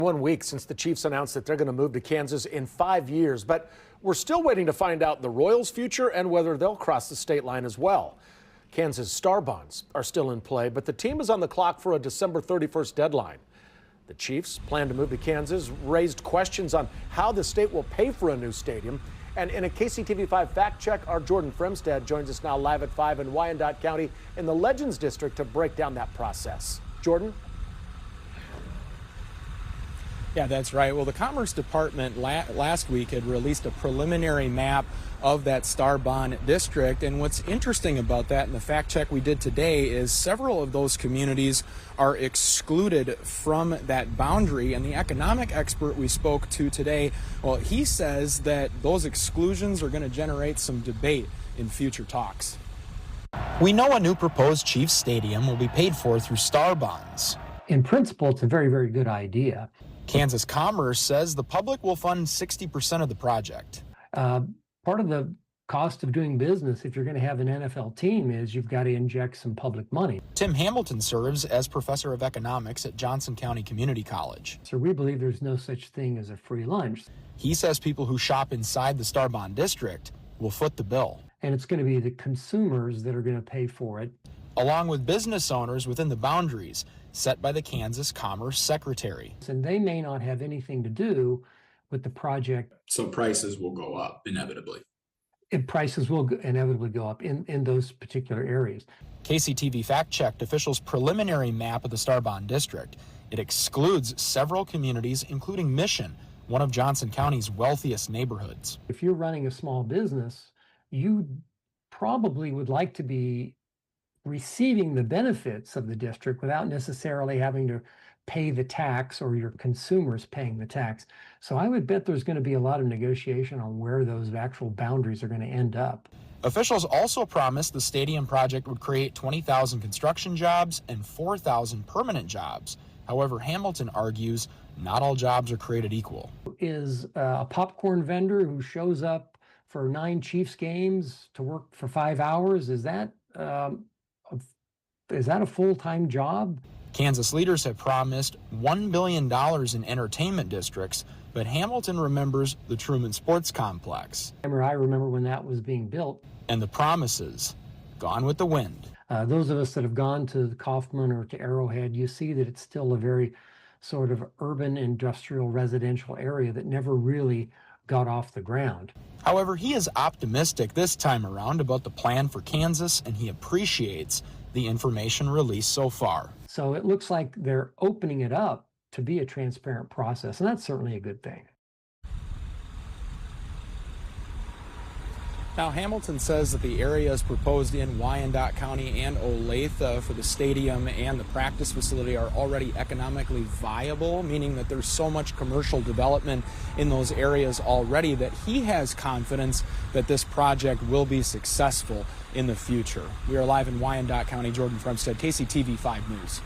1 week since the Chiefs announced that they're going to move to Kansas in 5 years, but we're still waiting to find out the Royals' future and whether they'll cross the state line as well. Kansas Star bonds are still in play, but the team is on the clock for a December 31st deadline. The Chiefs plan to move to Kansas raised questions on how the state will pay for a new stadium. And in a KCTV5 fact check, our Jordan Fremstad joins us now live at 5 in Wyandotte County in the Legends District to break down that process. Jordan? Yeah, that's right. Well, the Commerce Department last week had released a preliminary map of that Star Bond district. And what's interesting about that and the fact check we did today is several of those communities are excluded from that boundary. And the economic expert we spoke to today, well, he says that those exclusions are going to generate some debate in future talks. We know a new proposed Chiefs stadium will be paid for through Star bonds. In principle, it's a very, very good idea. Kansas Commerce says the public will fund 60% of the project. Part of the cost of doing business, if you're going to have an NFL team, is you've got to inject some public money. Tim Hamilton serves as professor of economics at Johnson County Community College. So we believe there's no such thing as a free lunch. He says people who shop inside the Star Bond district will foot the bill. And it's going to be the consumers that are going to pay for it, along with business owners within the boundaries set by the Kansas Commerce Secretary. And they may not have anything to do with the project. So prices will go up inevitably. Prices will inevitably go up in those particular areas. KCTV fact-checked officials' preliminary map of the Star Bond district. It excludes several communities, including Mission, one of Johnson County's wealthiest neighborhoods. If you're running a small business, you probably would like to be receiving the benefits of the district without necessarily having to pay the tax or your consumers paying the tax. So I would bet there's going to be a lot of negotiation on where those actual boundaries are going to end up. Officials also promised the stadium project would create 20,000 construction jobs and 4,000 permanent jobs. However, Hamilton argues not all jobs are created equal. Is a popcorn vendor who shows up for 9 Chiefs games to work for 5 hours, is that a full-time job? Kansas leaders have promised $1 billion in entertainment districts, but Hamilton remembers the Truman Sports Complex. I remember when that was being built. And the promises gone with the wind. Those of us that have gone to Kaufman or to Arrowhead, you see that it's still a very sort of urban, industrial, residential area that never really got off the ground. However, he is optimistic this time around about the plan for Kansas, and he appreciates the information released so far. So it looks like they're opening it up to be a transparent process, and that's certainly a good thing. Now, Hamilton says that the areas proposed in Wyandotte County and Olathe for the stadium and the practice facility are already economically viable, meaning that there's so much commercial development in those areas already that he has confidence that this project will be successful in the future. We are live in Wyandotte County. Jordan Fremstad, KCTV 5 News.